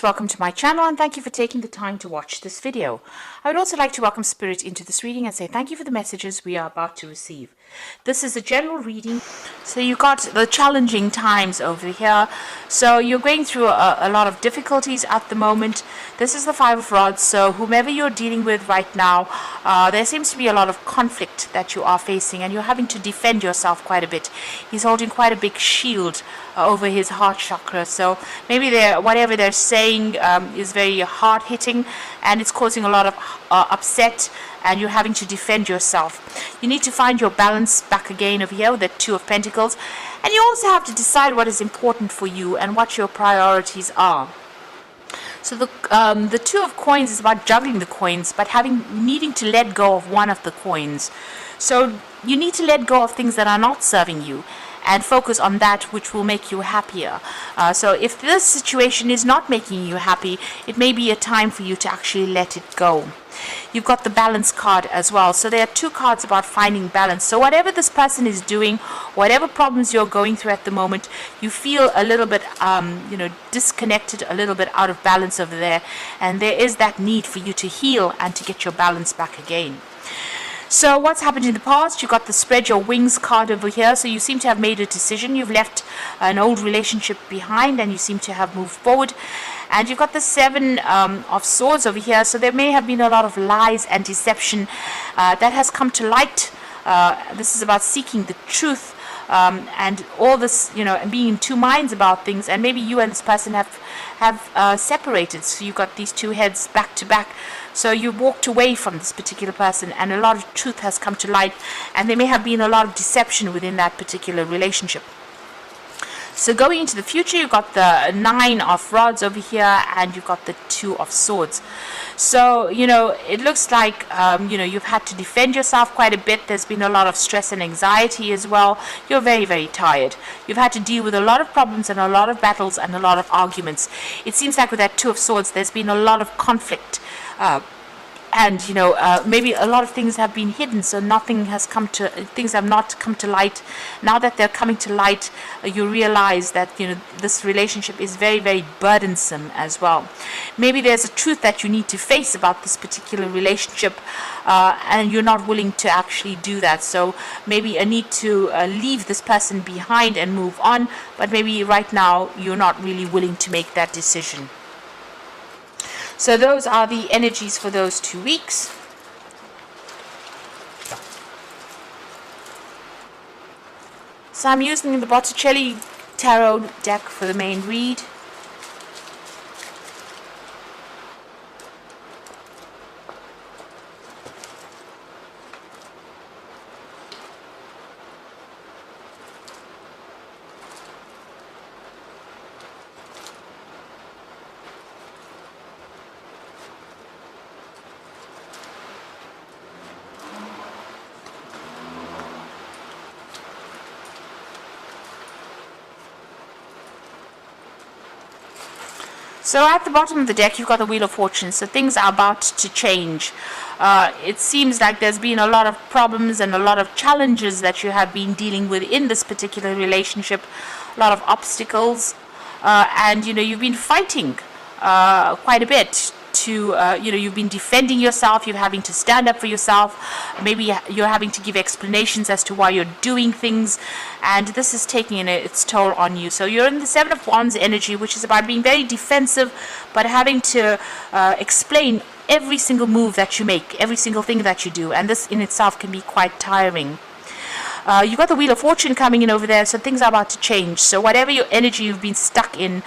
Welcome to my channel and thank you for taking the time to watch this video. I would also like to welcome Spirit into this reading and say thank you for the messages we are about to receive. This is a general reading, so you got the challenging times over here. So you're going through a lot of difficulties at the moment. This is the Five of Rods, so whomever you're dealing with right now, there seems to be a lot of conflict that you are facing and you're having to defend yourself quite a bit. He's holding quite a big shield over his heart chakra, so maybe whatever they're saying is very hard hitting and it's causing a lot of upset, and you're having to defend yourself. You need to find your balance back again over here with the Two of Pentacles, and you also have to decide what is important for you and what your priorities are. So the Two of Coins is about juggling the coins, but needing to let go of one of the coins. So you need to let go of things that are not serving you and focus on that which will make you happier. So if this situation is not making you happy, it may be a time for you to actually let it go. You've got the Balance card as well. So there are two cards about finding balance. So whatever this person is doing, whatever problems you're going through at the moment, you feel a little bit disconnected, a little bit out of balance over there, and there is that need for you to heal and to get your balance back again. So what's happened in the past? You've got the Spread Your Wings card over here. So you seem to have made a decision. You've left an old relationship behind and you seem to have moved forward. And you've got the Seven of Swords over here. So there may have been a lot of lies and deception that has come to light. This is about seeking the truth. And all this, and being in two minds about things, and maybe you and this person have separated, so you've got these two heads back to back, so you walked away from this particular person and a lot of truth has come to light, and there may have been a lot of deception within that particular relationship. So going into the future, you've got the Nine of Rods over here and you've got the Two of Swords. So, it looks like, you've had to defend yourself quite a bit. There's been a lot of stress and anxiety as well. You're very, very tired. You've had to deal with a lot of problems and a lot of battles and a lot of arguments. It seems like with that Two of Swords, there's been a lot of conflict. And maybe a lot of things have been hidden, so things have not come to light. Now that they're coming to light, you realize that this relationship is very, very burdensome as well. Maybe there's a truth that you need to face about this particular relationship, and you're not willing to actually do that. So maybe a need to leave this person behind and move on, but maybe right now you're not really willing to make that decision. So those are the energies for those 2 weeks. So I'm using the Botticelli Tarot deck for the main read. So at the bottom of the deck, you've got the Wheel of Fortune. So things are about to change. It seems like there's been a lot of problems and a lot of challenges that you have been dealing with in this particular relationship. A lot of obstacles. And, you've been fighting quite a bit. You've been defending yourself, you're having to stand up for yourself, maybe you're having to give explanations as to why you're doing things, and this is taking its toll on you. So you're in the Seven of Wands energy, which is about being very defensive, but having to explain every single move that you make, every single thing that you do, and this in itself can be quite tiring. You've got the Wheel of Fortune coming in over there, so things are about to change. So whatever your energy you've been stuck in,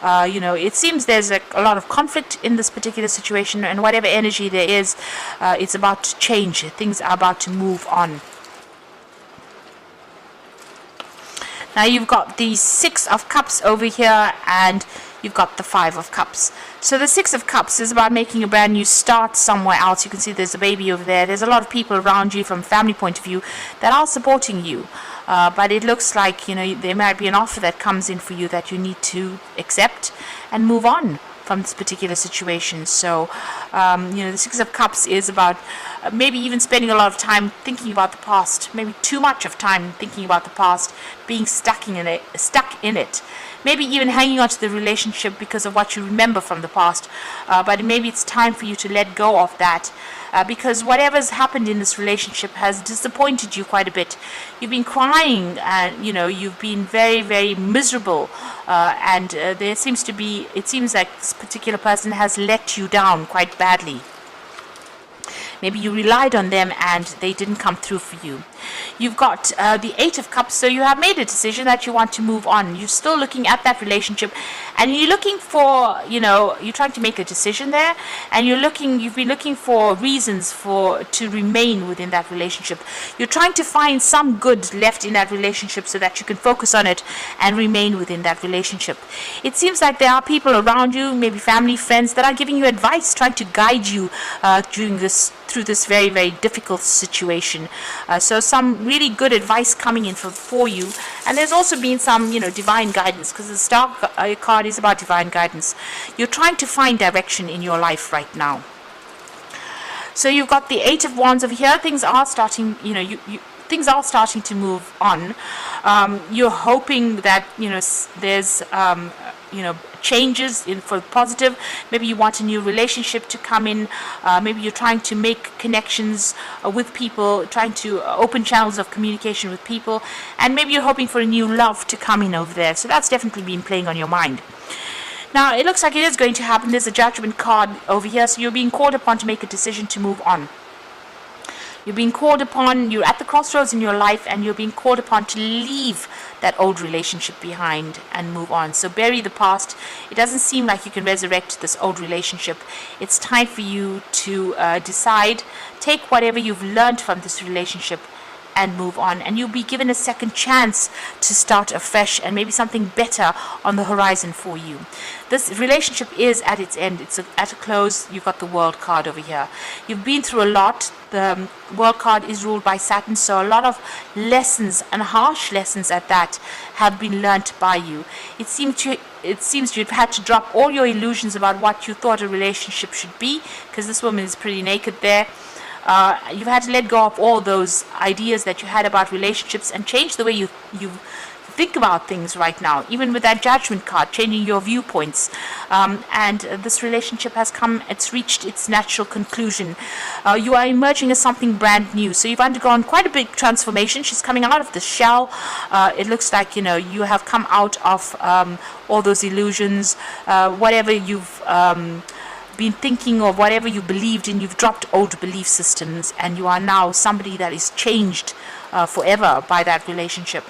it seems there's a lot of conflict in this particular situation, and whatever energy there is, it's about to change. Things are about to move on. Now you've got the Six of Cups over here, and you've got the Five of Cups. So the Six of Cups is about making a brand new start somewhere else. You can see there's a baby over there. There's a lot of people around you from a family point of view that are supporting you. But it looks like, there might be an offer that comes in for you that you need to accept and move on from this particular situation. So, the Six of Cups is about maybe even spending a lot of time thinking about the past, maybe too much of time thinking about the past, being stuck in it. maybe even hanging on to the relationship because of what you remember from the past. But maybe it's time for you to let go of that. Because whatever's happened in this relationship has disappointed you quite a bit. You've been crying, and you've been very, very miserable, and it seems like this particular person has let you down quite badly. Maybe you relied on them and they didn't come through for you. You've got the Eight of Cups, so you have made a decision that you want to move on. You're still looking at that relationship, and you're looking for, you're trying to make a decision there, and you've been looking for reasons to remain within that relationship. You're trying to find some good left in that relationship so that you can focus on it and remain within that relationship. It seems like there are people around you, maybe family, friends, that are giving you advice, trying to guide you through this very, very difficult situation. So some really good advice coming in for you. And there's also been some, divine guidance, because the Star card is about divine guidance. You're trying to find direction in your life right now. So you've got the Eight of Wands over here. Things are starting, things are starting to move on. You're hoping that, there's, changes for positive. Maybe you want a new relationship to come in. Maybe you're trying to make connections with people, trying to open channels of communication with people, and maybe you're hoping for a new love to come in over there. So that's definitely been playing on your mind. Now it looks like it is going to happen. There's a Judgment card over here, so you're being called upon to make a decision to move on. You're being called upon, you're at the crossroads in your life, and you're being called upon to leave that old relationship behind and move on. So bury the past. It doesn't seem like you can resurrect this old relationship. It's time for you to decide, take whatever you've learned from this relationship and move on, and you'll be given a second chance to start afresh, and maybe something better on the horizon for you. This relationship is at its end. It's at a close. You've got the World card over here. You've been through a lot. The World card is ruled by Saturn, so a lot of lessons, and harsh lessons at that, have been learnt by you. It seems you've had to drop all your illusions about what you thought a relationship should be, because this woman is pretty naked there. You've had to let go of all those ideas that you had about relationships and change the way you think about things right now, even with that Judgment card, changing your viewpoints. And this relationship it's reached its natural conclusion. You are emerging as something brand new. So you've undergone quite a big transformation. She's coming out of the shell. It looks like, you have come out of all those illusions, whatever you've been thinking, or whatever you believed in. You've dropped old belief systems, and you are now somebody that is changed forever by that relationship.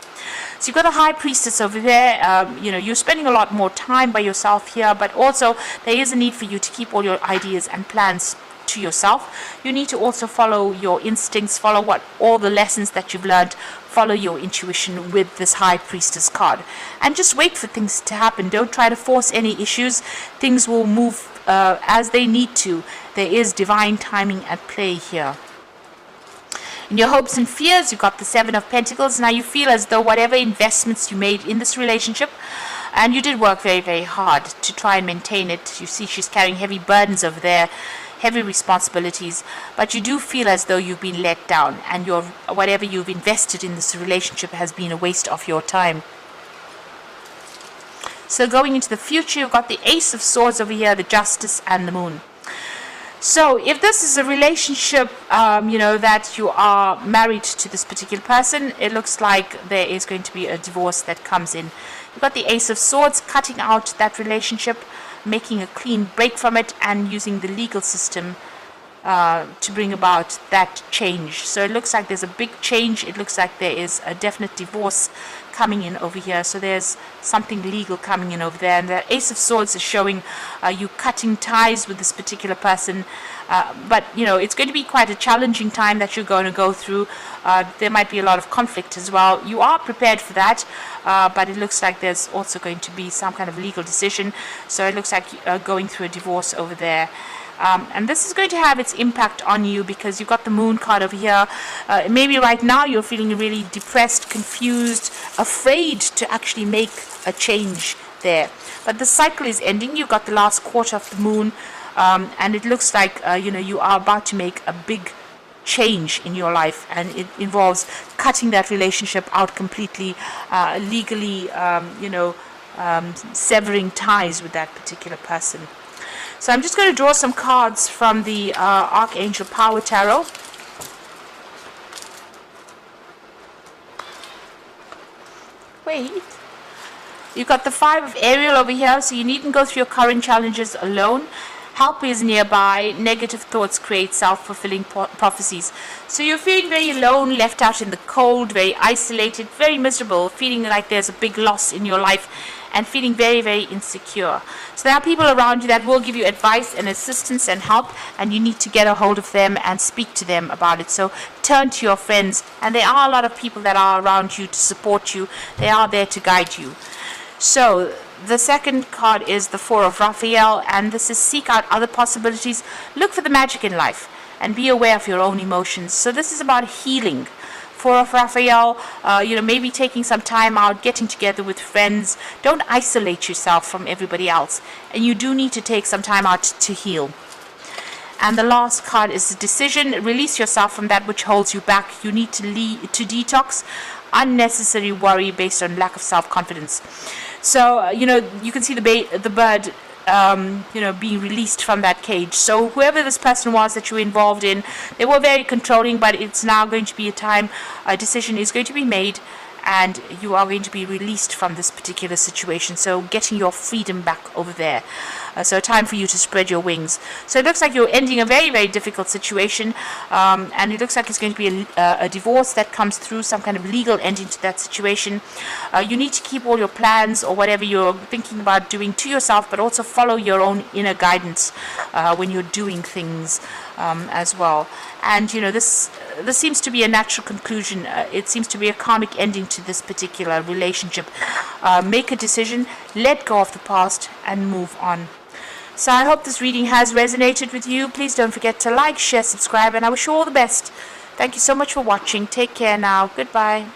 So you've got a High Priestess over there. You're spending a lot more time by yourself here, but also there is a need for you to keep all your ideas and plans to yourself. You need to also follow your instincts, follow all the lessons that you've learned, follow your intuition with this High Priestess card, and just wait for things to happen. Don't try to force any issues. Things will move as they need to. There is divine timing at play here. In your hopes and fears, you've got the Seven of Pentacles. Now you feel as though whatever investments you made in this relationship, and you did work very, very hard to try and maintain it. You see she's carrying heavy burdens over there, heavy responsibilities, but you do feel as though you've been let down, and whatever you've invested in this relationship has been a waste of your time. So going into the future, you've got the Ace of Swords over here, the Justice, and the Moon. So if this is a relationship, that you are married to this particular person, it looks like there is going to be a divorce that comes in. You've got the Ace of Swords, cutting out that relationship, making a clean break from it, and using the legal system to bring about that change. So it looks like there's a big change. It looks like there is a definite divorce coming in over here. So there's something legal coming in over there. And the Ace of Swords is showing you cutting ties with this particular person. But, it's going to be quite a challenging time that you're going to go through. There might be a lot of conflict as well. You are prepared for that, but it looks like there's also going to be some kind of legal decision. So it looks like going through a divorce over there. And this is going to have its impact on you, because you've got the Moon card over here. Maybe right now you're feeling really depressed, confused, afraid to actually make a change there. But the cycle is ending. You've got the last quarter of the Moon, and it looks like you are about to make a big change in your life, and it involves cutting that relationship out completely, legally, severing ties with that particular person. So I'm just going to draw some cards from the Archangel Power Tarot. Wait. You've got the Five of Ariel over here, so you needn't go through your current challenges alone. Help is nearby. Negative thoughts create self-fulfilling prophecies. So you're feeling very alone, left out in the cold, very isolated, very miserable, feeling like there's a big loss in your life, and feeling very, very insecure. So there are people around you that will give you advice and assistance and help, and you need to get a hold of them and speak to them about it. So turn to your friends, and there are a lot of people that are around you to support you. They are there to guide you. So the second card is the Four of Raphael, and this is seek out other possibilities. Look for the magic in life and be aware of your own emotions. So this is about healing. Four of Raphael, maybe taking some time out, getting together with friends. Don't isolate yourself from everybody else. And you do need to take some time out to heal. And the last card is the decision. Release yourself from that which holds you back. You need to detox unnecessary worry based on lack of self-confidence. So, you can see the bird, being released from that cage. So whoever this person was that you were involved in, they were very controlling, but it's now going to be a decision is going to be made, and you are going to be released from this particular situation. So getting your freedom back over there. So time for you to spread your wings. So it looks like you're ending a very, very difficult situation, and it looks like it's going to be a divorce that comes through, some kind of legal ending to that situation. You need to keep all your plans or whatever you're thinking about doing to yourself, but also follow your own inner guidance when you're doing things as well. And this seems to be a natural conclusion. It seems to be a karmic ending to this particular relationship. Make a decision, let go of the past, and move on. So I hope this reading has resonated with you. Please don't forget to like, share, subscribe, and I wish you all the best. Thank you so much for watching. Take care now. Goodbye.